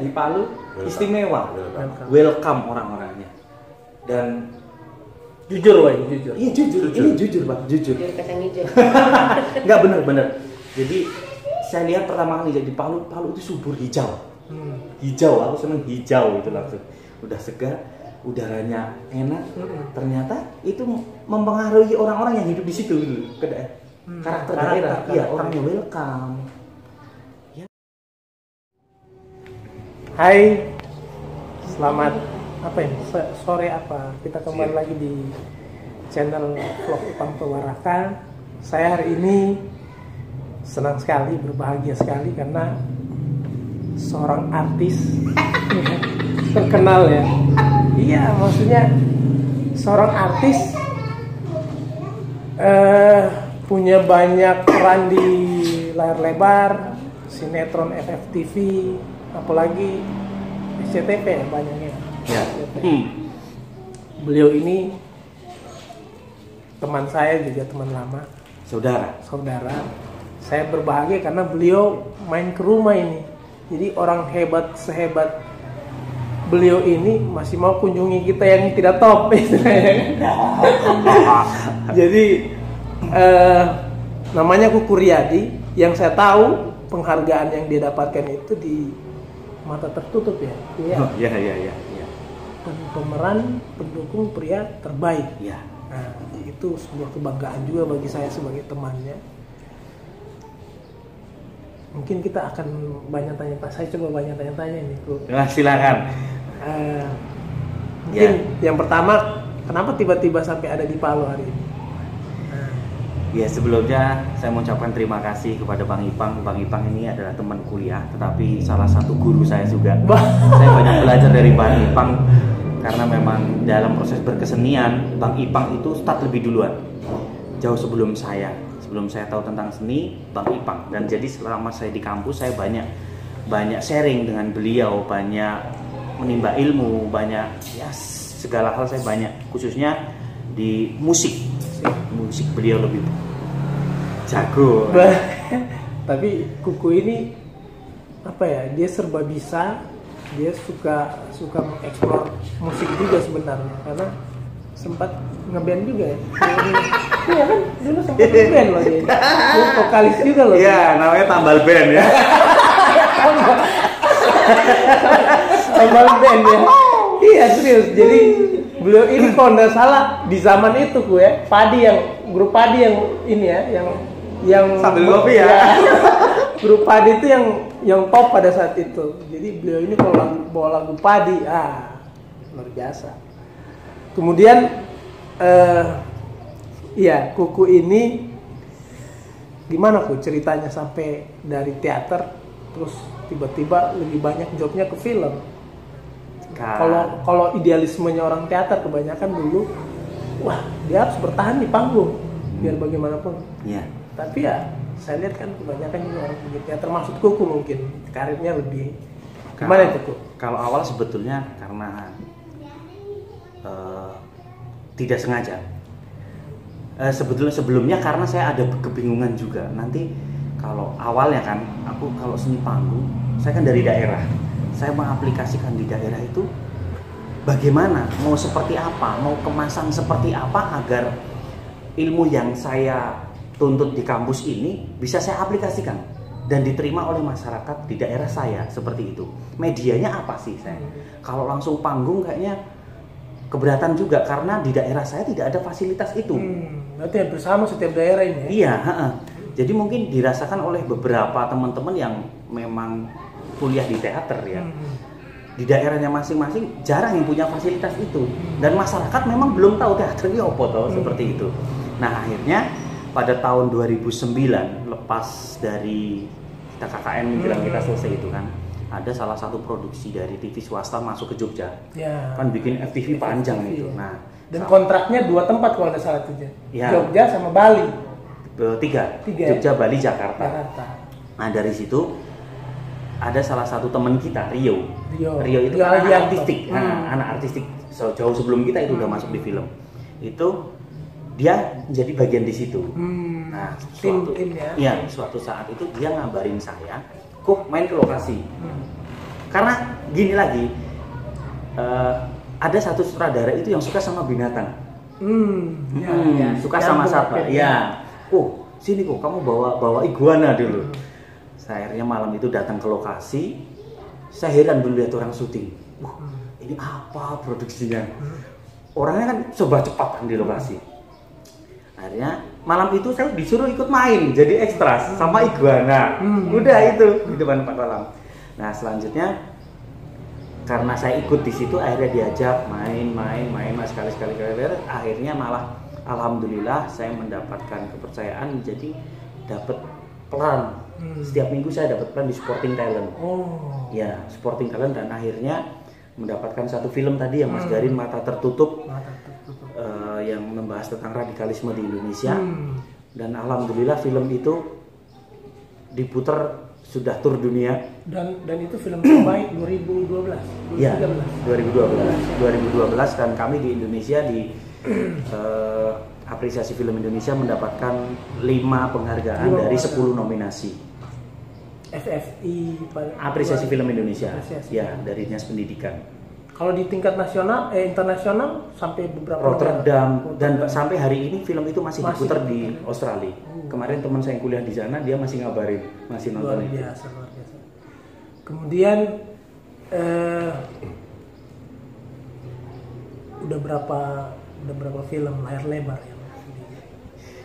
di Palu istimewa, welcome orang-orangnya. Dan jujur, Wak, jujur. Iya jujur. Ini jujur Bang, jujur. Jujur kacang hijau. Enggak bener. Jadi saya lihat pertama kali jadi Palu itu subur hijau. Hijau, aku seneng hijau itu langsung. Udah segar, udaranya enak. Ternyata itu mempengaruhi orang-orang yang hidup di situ gitu. Karakter daerah, iya orangnya welcome. Ya. Hai, selamat sore apa? Kita kembali lagi di channel vlog Ipang Pewaraka. Saya hari ini senang sekali, berbahagia sekali karena seorang artis terkenal ya. Iya, maksudnya seorang artis punya banyak peran di layar lebar, sinetron FFTV, apalagi SCTV ya banyaknya. Ya. Beliau ini teman saya juga, teman lama, saudara. Saya berbahagia karena beliau main ke rumah ini. Jadi orang hebat sehebat beliau ini masih mau kunjungi kita yang tidak top. Jadi namanya Kuku Riyadi. Yang saya tahu penghargaan yang dia dapatkan itu di Mata Tertutup ya. Iya. Pemeran pendukung pria terbaik. Iya. Nah, itu sebuah kebanggaan juga bagi saya sebagai temannya. Mungkin kita akan banyak tanya, Pak. Saya coba banyak tanya-tanya nih, Bro. Nah, silakan. Mungkin yang pertama, kenapa tiba-tiba sampai ada di Palu hari ini? Ya, sebelumnya saya mengucapkan terima kasih kepada Bang Ipang. Bang Ipang ini adalah teman kuliah, tetapi salah satu guru saya juga. Saya banyak belajar dari Bang Ipang karena memang dalam proses berkesenian, Bang Ipang itu start lebih duluan. Jauh sebelum saya. Sebelum saya tahu tentang seni, Bang Ipang. Dan jadi selama saya di kampus, saya banyak sharing dengan beliau, banyak menimba ilmu, banyak ya segala hal saya banyak, khususnya di musik beliau lebih jago. Tapi Kuku ini apa ya, dia serba bisa, dia suka mengeksplor musik juga sebenarnya, karena sempat ngeband juga ya. Iya kan, dulu sempat ngeband loh dia. Dia vokalis juga loh. Iya, namanya Tambal Band ya. Tambal Band ya. Iya serius. Jadi beliau ini kalau nggak salah di zaman itu ya, grup Padi yang ini ya, yang sambil ngopi ya. Grup Padi itu yang top pada saat itu. Jadi beliau ini kalau bawa lagu Padi, luar biasa. Kemudian Kuku ini gimana Ku ceritanya sampai dari teater terus tiba-tiba lebih banyak jobnya ke film? Kalau idealismenya orang teater kebanyakan dulu, wah dia harus bertahan di panggung biar bagaimanapun. Iya. Tapi ya saya lihat kan kebanyakan juga orang begitu ya, termasuk Kuku mungkin karirnya lebih gimana itu Kuku? Kalau awal sebetulnya karena tidak sengaja. Sebelumnya karena saya ada kebingungan juga. Nanti kalau awalnya kan aku kalau seni panggung, saya kan dari daerah. Saya mengaplikasikan di daerah itu bagaimana, mau seperti apa, mau kemasan seperti apa agar ilmu yang saya tuntut di kampus ini bisa saya aplikasikan dan diterima oleh masyarakat di daerah saya seperti itu. Medianya apa sih saya? Kalau langsung panggung kayaknya keberatan juga karena di daerah saya tidak ada fasilitas itu. Berarti hampir sama setiap daerah ini ya? Iya, jadi mungkin dirasakan oleh beberapa teman-teman yang memang kuliah di teater ya. Di daerahnya masing-masing jarang yang punya fasilitas itu. Dan masyarakat memang belum tahu teater ini apa toh, seperti itu. Nah, akhirnya pada tahun 2009 lepas dari kita KKN menjelang kita selesai itu kan, ada salah satu produksi dari TV swasta masuk ke Jogja. Ya. Kan bikin FTV panjang itu. Nah, dan kontraknya 2 tempat kalau ada salah itu ya. Jogja sama Bali. 3. Jogja, Bali, Jakarta. Nah, dari situ ada salah satu teman kita, Rio itu kan anak artistik. Anak artistik jauh sebelum kita itu udah masuk di film. Itu dia jadi bagian di situ. Nah, suatu saat itu dia ngabarin saya, "Kok main ke lokasi?" Karena gini lagi, ada satu sutradara itu yang suka sama binatang. Suka sama satwa. Ya. Oh, sini kok kamu bawa iguana dulu. Saya akhirnya malam itu datang ke lokasi. Saya heran dulu lihat orang syuting. Wah, ini apa produksinya? Orangnya kan serba cepat kan di lokasi. Akhirnya malam itu saya disuruh ikut main jadi ekstras sama iguana. Udah itu di depan Pak Kolam. Nah, selanjutnya karena saya ikut di situ akhirnya diajak main sekali akhirnya malah alhamdulillah saya mendapatkan kepercayaan jadi dapat peran. Setiap minggu saya dapat peran di supporting talent. Ya, supporting talent dan akhirnya mendapatkan satu film tadi yang Mas Garin Mata Tertutup. Yang membahas tentang radikalisme di Indonesia. Dan alhamdulillah film itu diputar sudah tur dunia dan itu film terbaik 2012 ya 2012 dan kami di Indonesia di apresiasi film Indonesia mendapatkan 5 penghargaan dari 10 nominasi FFI apresiasi film Indonesia ya dari Dinas Pendidikan. Kalau di tingkat nasional internasional sampai beberapa Rotterdam dan sampai hari ini film itu masih diputar di Australia. Kemarin teman saya yang kuliah di sana dia masih ngabarin, masih nonton luar biasa. Kemudian udah berapa film layar lebar ya?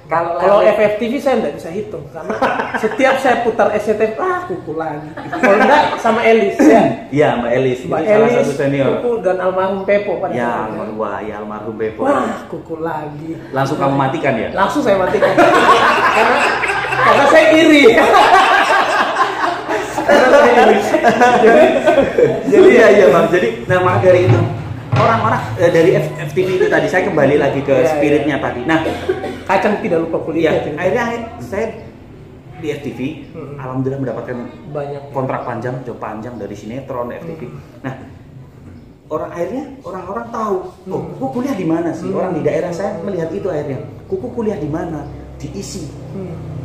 Kalau FFTV saya nggak bisa hitung karena setiap saya putar SCTV kuku lagi. Kalau enggak sama Elis ya. Iya, Mbak Elis. Mbak Elis salah satu senior. Kuku dan almarhum Pepo pada ya, almarhum Pepo. Wah, kuku lagi. Langsung kamu matikan ya? Langsung saya matikan. karena saya iri. Jadi ya Bang. Jadi nama dari itu orang-orang dari FTV itu tadi saya kembali lagi ke spiritnya tadi. Nah, Kacang tidak lupa kuliah. Ya, akhirnya saya di FTV, alhamdulillah mendapatkan banyak kontrak panjang, job panjang dari sinetron FTV. Nah, orang-orang tahu, oh, Kuku kuliah di mana sih? Orang di daerah saya melihat itu akhirnya, Kuku kuliah di mana? Diisi,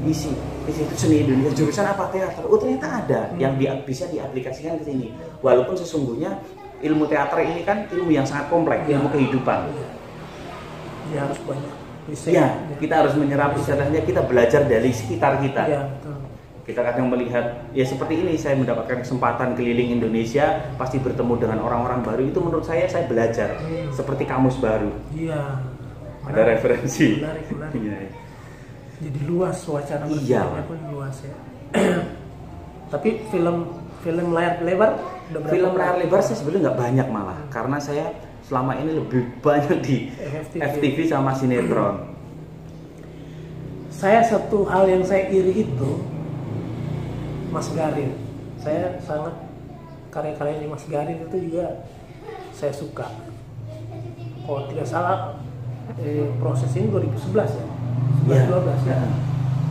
isi itu seni Indonesia, jurusan apa teater? Oh ternyata ada yang bisa diaplikasikan ke sini. Walaupun sesungguhnya ilmu teater ini kan ilmu yang sangat kompleks, ilmu kehidupan. Ya harus banyak. Kita harus menyerap istilahnya, kita belajar dari sekitar kita. Ya, betul. Kita kadang melihat, ya seperti ini, saya mendapatkan kesempatan keliling Indonesia, pasti bertemu dengan orang-orang baru, itu menurut saya belajar, seperti kamus baru. Iya. Ada referensi. Menarik. Iya. Jadi luas wacana berpikirnya pun luas ya. Tapi film layar lebar udah berapa? Film layar lebar saya sebenarnya nggak banyak malah, karena saya selama ini lebih banyak di FTV sama sinetron. Saya satu hal yang saya iri itu Mas Garin. Saya sangat karya-karyanya Mas Garin itu juga saya suka. Kalau tidak salah proses ini 2011 ya. 2012 ya.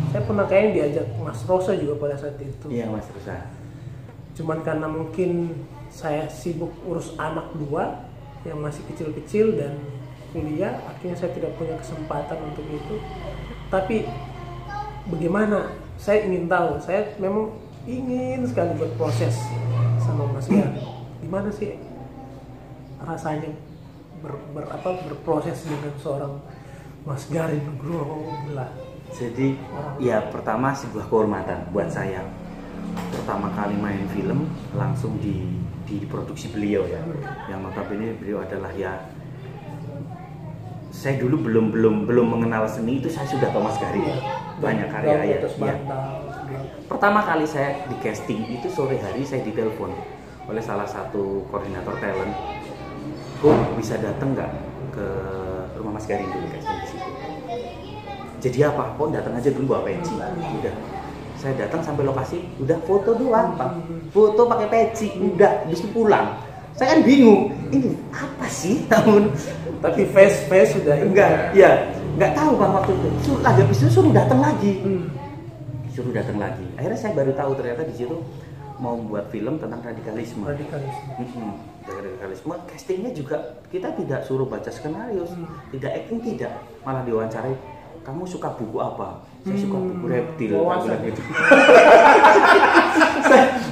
Saya pernah kayaknya diajak Mas Rosa juga pada saat itu. Iya, Mas Rosa. Cuman karena mungkin saya sibuk urus anak 2 yang masih kecil-kecil dan kuliah, akhirnya saya tidak punya kesempatan untuk itu. Tapi bagaimana? Saya ingin tahu. Saya memang ingin sekali berproses sama Mas Garin. Gimana sih rasanya berproses dengan seorang Mas Garin Nugroho? Jadi ya pertama sebuah kehormatan buat saya. Pertama kali main film langsung diproduksi beliau ya, yang notabene beliau adalah ya, saya dulu belum mengenal seni itu saya sudah tahu Mas Garin banyak karya ya. Pertama kali saya di casting itu sore hari saya ditelepon oleh salah satu koordinator talent, bisa datang nggak ke rumah Mas Garin dulu casting di situ. Jadi apa? Kok datang aja dulu bawa peci. Udah. Saya datang sampai lokasi, udah foto doang, Pak. Foto pakai peci, udah, habis itu pulang. Saya kan bingung, ini apa sih? Tapi face sudah nggak tahu Bang waktu itu. Habis itu suruh datang lagi. Suruh datang lagi. Akhirnya saya baru tahu ternyata di situ mau buat film tentang radikalisme. Radikalisme, castingnya juga kita tidak suruh baca skenario, tidak acting, tidak, malah diwawancarai. Kamu suka buku apa? Saya suka buku reptil. Gitu.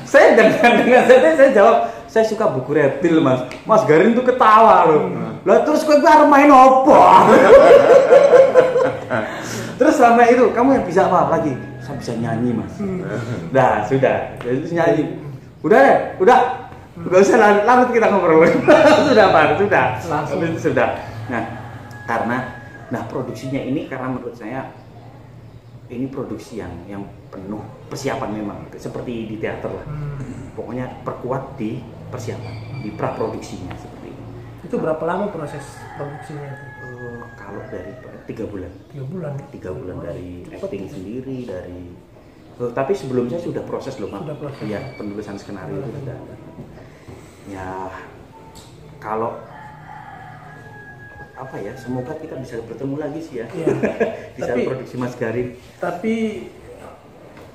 saya dengan saya jawab, saya suka buku reptil mas. Mas Garin tuh ketawa loh. Lah terus gue harus main apa? Terus selama itu kamu yang bisa apa lagi? Saya bisa nyanyi mas. Nah sudah, jadi nyanyi. Udah. Gak usah lanjut kita ngobrol. Sudah Pak, sudah. Sudah. Nah, karena produksinya ini karena menurut saya ini produksi yang penuh persiapan memang seperti di teater lah. Pokoknya perkuat di persiapan, di praproduksinya seperti ini. Itu berapa lama proses produksinya itu? Kalau dari 3 bulan. 3 bulan. 3 bulan dari acting sendiri, dari tapi sebelumnya sudah proses loh Pak. Sudah proses. Ya, penulisan skenario itu sudah ada. Ya, kalau apa ya, semoga kita bisa bertemu lagi sih ya. Bisa produksi Mas Garin. Tapi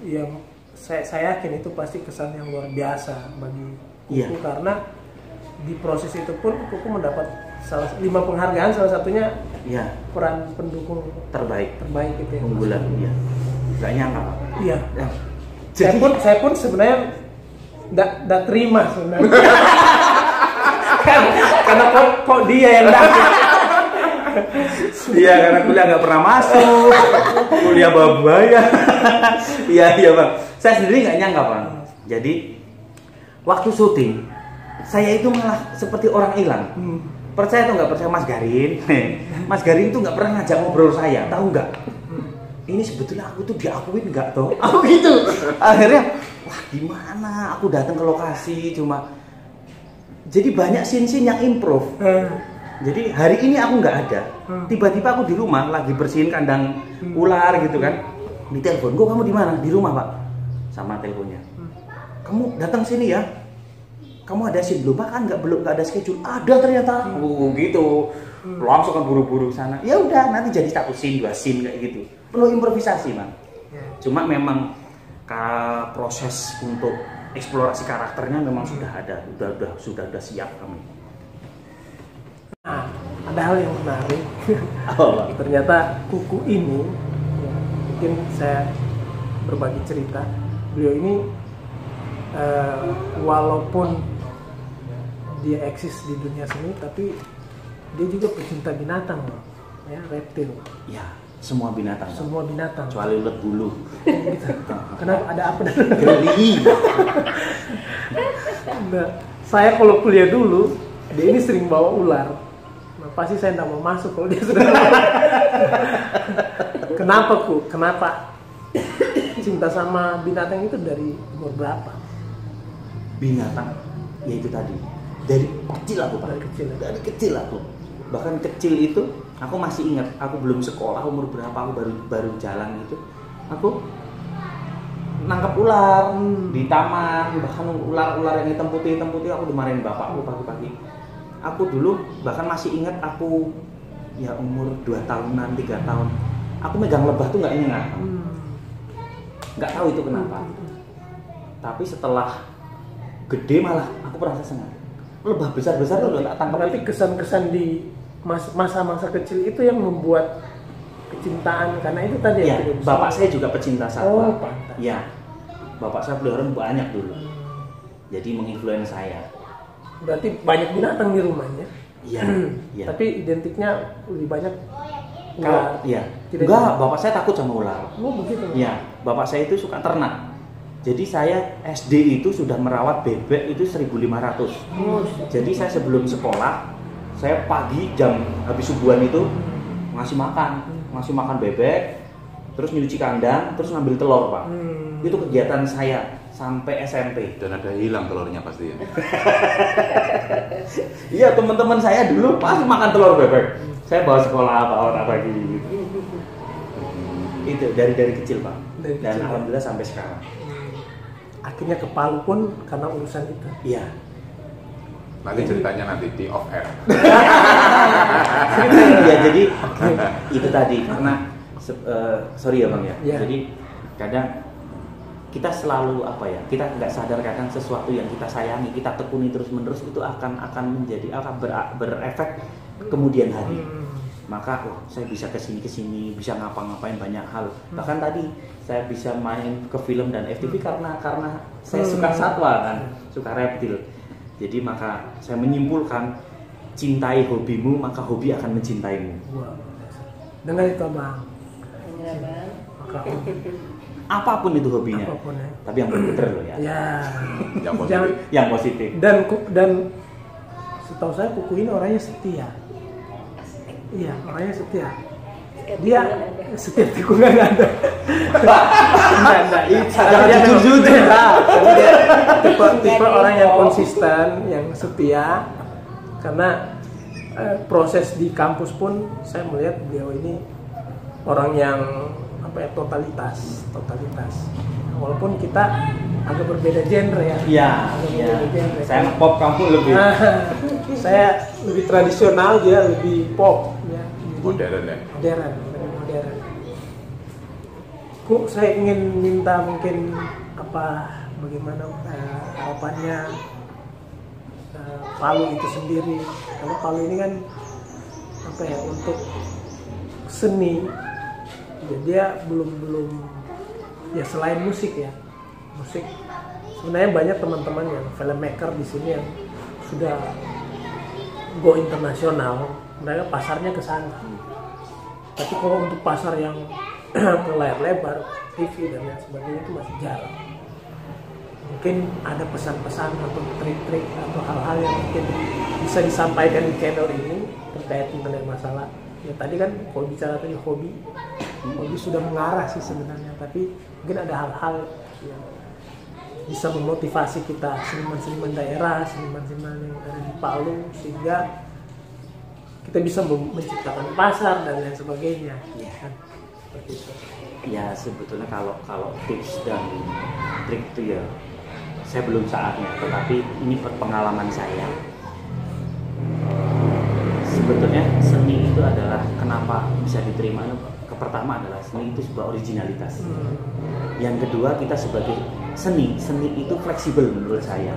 yang saya yakin itu pasti kesan yang luar biasa bagi Kuku karena di proses itu pun Kuku mendapat 5 penghargaan, salah satunya peran pendukung terbaik gitu ya. Unggulan, iya. Gak nyangka Pak. Iya. Saya pun sebenarnya nggak terima sebenarnya. Karena kok dia yang dapat. Iya, karena kuliah nggak pernah masuk, kuliah babaya. Iya Bang. Saya sendiri nggak nyangka Bang. Jadi waktu syuting saya itu malah seperti orang hilang. Percaya atau nggak percaya Mas Garin? Mas Garin itu nggak pernah ngajak ngobrol saya, tahu nggak? Ini sebetulnya aku tuh diakuin nggak toh? Aku gitu. Akhirnya, wah gimana? Aku datang ke lokasi cuma. Jadi banyak scene-scene yang improve. Jadi hari ini aku nggak ada. Tiba-tiba aku di rumah lagi bersihin kandang ular gitu kan. Di telepon, kamu di mana? Di rumah Pak. Sama teleponnya. Kamu datang sini ya. Kamu ada scene belum? Kan belum ada schedule. Ada ternyata. Gitu. Langsung kan buru-buru sana. Ya udah nanti jadi 1 scene 2 scene kayak gitu. Penuh improvisasi Bang. Cuma memang proses untuk eksplorasi karakternya memang sudah ada, sudah siap kami. Nah, ada hal yang menarik. Ternyata Kuku ini, mungkin saya berbagi cerita. Beliau ini walaupun dia eksis di dunia seni, tapi dia juga pecinta binatang, ya, reptil. Ya, semua binatang. Semua binatang. Kecuali ulet bulu. Gitu. Kenapa ada apa? Geli. Nah, saya kalau kuliah dulu, dia ini sering bawa ular. Nah, pasti saya nggak mau masuk kalau dia sudah. Kenapa cinta sama binatang itu dari umur berapa? Binatang, ya itu tadi. Dari kecil aku Pak. Dari kecil aku. Bahkan kecil itu aku masih ingat, aku belum sekolah, umur berapa aku baru jalan gitu. Aku nangkap ular di taman, bahkan ular yang hitam putih aku dimarahin bapakku pagi-pagi. Aku dulu bahkan masih ingat aku ya umur 2 tahunan, 3 tahun. Aku megang lebah tuh nggak nyengat. Nggak tahu itu kenapa. Tapi setelah gede malah aku merasa senang. Lebah besar-besar tuh tak tangkap. Berarti kesan-kesan di masa-masa kecil itu yang membuat kecintaan, karena itu tadi ya, bapak saya juga pecinta satwa. Pantas. Ya, bapak saya pelihara banyak dulu. Jadi menginfluence saya. Berarti banyak binatang di rumahnya. Iya. Ya. Tapi identiknya lebih banyak ular. Iya. Enggak, bapak saya takut sama ular. Oh begitu. Iya, bapak saya itu suka ternak. Jadi saya SD itu sudah merawat bebek itu 1.500. Jadi saya sebelum sekolah, saya pagi jam habis subuhan itu ngasih makan bebek, terus nyuci kandang, terus ngambil telur Pak. Itu kegiatan saya sampai SMP. Dan ada hilang telurnya pasti ya. Iya, teman-teman saya dulu pasti makan telur bebek. Saya bawa sekolah apa gitu. Itu dari kecil Pak. Dan alhamdulillah sampai sekarang. Akhirnya ke Palu pun karena urusan itu. Iya. Nanti ceritanya nanti di off air. Ya jadi itu tadi karena sorry ya Bang ya. Jadi kadang kita selalu kita nggak sadar kadang sesuatu yang kita sayangi, kita tekuni terus-menerus itu akan berefek kemudian hari. Maka saya bisa kesini bisa ngapa-ngapain banyak hal. Bahkan tadi saya bisa main ke film dan FTV karena saya suka satwa kan, suka reptil. Jadi maka saya menyimpulkan, cintai hobimu maka hobi akan mencintaimu. Wah, dengan itu Abang. Bener Bang. Maka hobi, Apapun itu hobinya. apapun ya. Tapi yang benar loh ya. Ya. Yang positif. Jangan, Yang positif. dan setahu saya Kuku ini orangnya setia. Iya, orangnya setia. Dia setiap tikungan ada. Jangan jujur-jujur. Tapi dia tipe orang yang konsisten, yang setia. Karena proses di kampus pun saya melihat beliau ini orang yang totalitas. Walaupun kita agak berbeda genre ya. Iya. Agak Iya. berbeda genre. Saya pop, kamu lebih. Saya lebih tradisional, dia lebih pop ya. Jadi Modern ya. modern, lebih modern. Saya ingin minta mungkin bagaimana harapannya Palu itu sendiri. Karena Palu ini kan untuk seni, ya dia belum ya selain musik ya, musik sebenarnya banyak teman-teman yang filmmaker di sini yang sudah go internasional, mereka pasarnya ke sana. Tapi kalau untuk pasar yang ke layar lebar, TV dan lain sebagainya itu masih jarang. Mungkin ada pesan-pesan atau trik-trik atau hal-hal yang mungkin bisa disampaikan di channel ini terkait dengan masalah. Ya tadi kan kalau bicara tadi hobi sudah mengarah sih sebenarnya, tapi mungkin ada hal-hal yang bisa memotivasi kita, seniman-seniman daerah, seniman-seniman yang ada di Palu, sehingga kita bisa menciptakan pasar dan lain sebagainya. Iya. Kan? Seperti itu. Ya sebetulnya kalau tips dan trik itu ya saya belum saatnya, tetapi ini pengalaman saya. Sebetulnya seni itu adalah kenapa bisa diterima. Pertama adalah seni itu sebuah originalitas. Yang kedua, kita sebagai seni itu fleksibel menurut saya.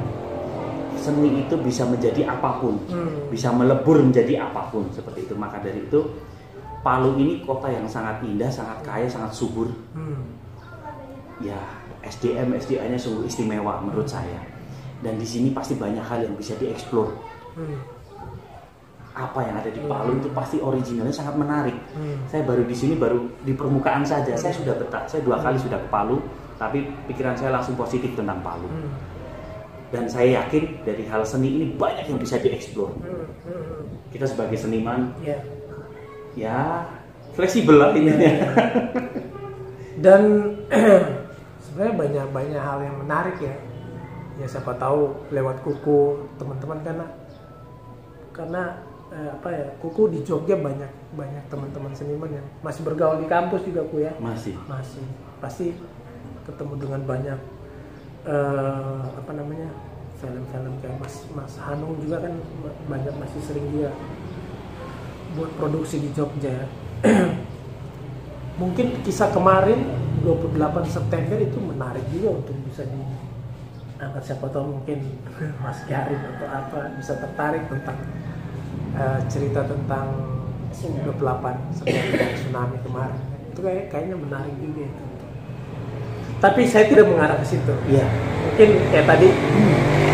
Seni itu bisa menjadi apapun, bisa melebur menjadi apapun seperti itu. Maka dari itu Palu ini kota yang sangat indah, sangat kaya, sangat subur. Ya SDM-nya sungguh istimewa menurut saya. Dan di sini pasti banyak hal yang bisa dieksplor. Apa yang ada di Palu itu pasti originalnya sangat menarik. Saya baru di sini, baru di permukaan saja. Saya sudah betah. Saya 2 kali sudah ke Palu, tapi pikiran saya langsung positif tentang Palu. Dan saya yakin dari hal seni ini banyak yang bisa dieksplor. Kita sebagai seniman, ya fleksibel lah intinya. Dan sebenarnya banyak hal yang menarik ya. Ya siapa tahu lewat Kuku teman-teman karena Kuku di Jogja banyak teman-teman seniman yang masih bergaul di kampus juga Ku ya. Masih pasti ketemu dengan banyak film-film kayak Mas Hanung juga kan banyak, masih sering dia buat produksi di Jogja. Mungkin kisah kemarin 28 September itu menarik juga untuk bisa diangkat. Siapa tahu mungkin Mas Karim atau apa bisa tertarik tentang cerita tentang 28 September tsunami kemarin. Itu kayaknya menarik juga itu. Tapi saya tidak mengarah ke situ. Iya. Mungkin kayak tadi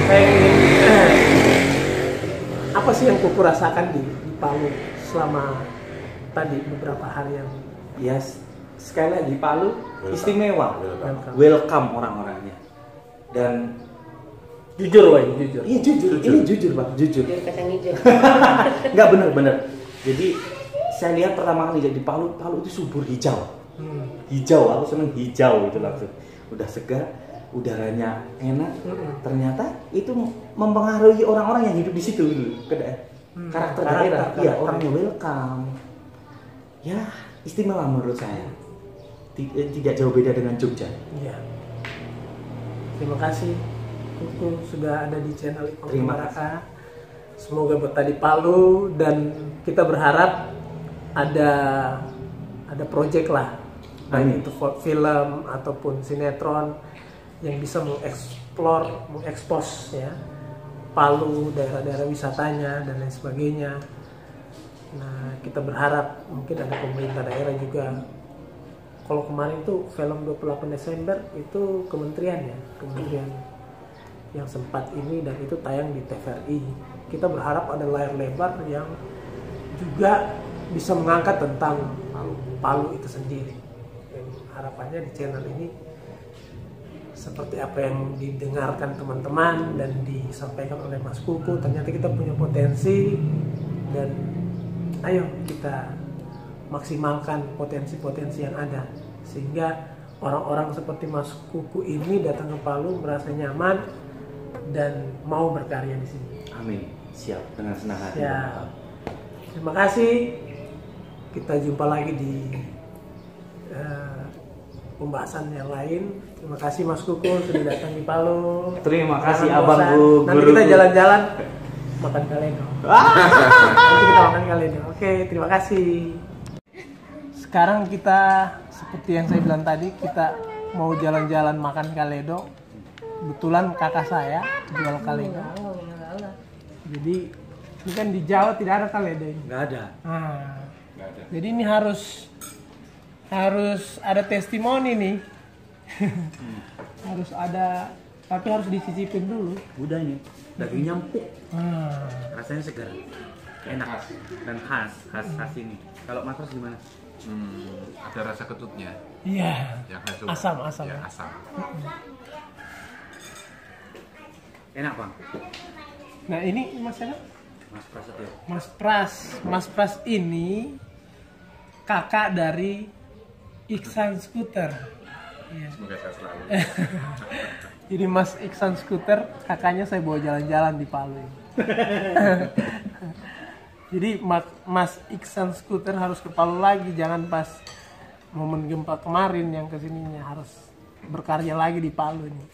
saya ingin apa sih yang Kuku rasakan di Palu selama tadi beberapa hari yang sekali lagi Palu istimewa. welcome. Orang-orangnya. Dan Jujur. Iya jujur. Ini jujur Pak, jujur. Jujur kacang hijau. Enggak bener. Jadi saya lihat pertama kali di Palu itu subur hijau. Hijau, aku seneng hijau itu langsung. Udah segar, udaranya enak. Ternyata itu mempengaruhi orang-orang yang hidup di situ gitu. Karakter daerah, iya orangnya welcome. Ya istimewa menurut saya. Tidak jauh beda dengan Jogja. Iya. Terima kasih Kuku sudah ada di channel Ipang Terima Baraka. Semoga betah di Palu dan kita berharap ada project lah, baik itu film ataupun sinetron yang bisa mengekspos ya Palu, daerah-daerah wisatanya dan lain sebagainya. Nah, kita berharap mungkin ada pemerintah daerah juga. Kalau kemarin tuh film 28 Desember itu kementerian yang sempat ini, dan itu tayang di TVRI. Kita berharap ada layar lebar yang juga bisa mengangkat tentang Palu itu sendiri. Dan harapannya di channel ini seperti apa yang didengarkan teman-teman dan disampaikan oleh Mas Kuku, ternyata kita punya potensi, dan ayo kita maksimalkan potensi-potensi yang ada sehingga orang-orang seperti Mas Kuku ini datang ke Palu merasa nyaman dan mau berkarya di sini. Amin. Siap, dengan senang hati. Ya. Terima kasih. Kita jumpa lagi di pembahasan yang lain. Terima kasih Mas Kuku sudah datang di Palu. Terima kasih Jangan abangku, bosan. Nanti guruku. kita jalan-jalan makan kaledo. Nanti kita makan kaledo. Oke, terima kasih. Sekarang kita seperti yang saya bilang tadi, kita mau jalan-jalan makan kaledo. Kebetulan kakak saya jual kaledo. Jadi ini kan di Jawa tidak ada kaledo ini. Nggak ada. Nah, Nggak ada. jadi ini harus ada testimoni nih. Harus ada, tapi harus dicicipin dulu. Udah ini, dagingnya empuk, Nah, rasanya segar, enak dan khas ini. Kalau Mas Pras gimana? Ada rasa ketutnya iya. yang saya suka. Asam. Ya, asam. Enak Bang. Nah ini Mas siapa? Mas Prasetyo. Mas Pras. Mas Pras ini kakak dari Iksan Scooter. Iya. Semoga saya selalu. Jadi Mas Iksan Scooter, kakaknya saya bawa jalan-jalan di Palu. Jadi Mas Iksan Scooter harus ke Palu lagi, jangan pas momen gempa kemarin yang kesininya, harus berkarya lagi di Palu nih.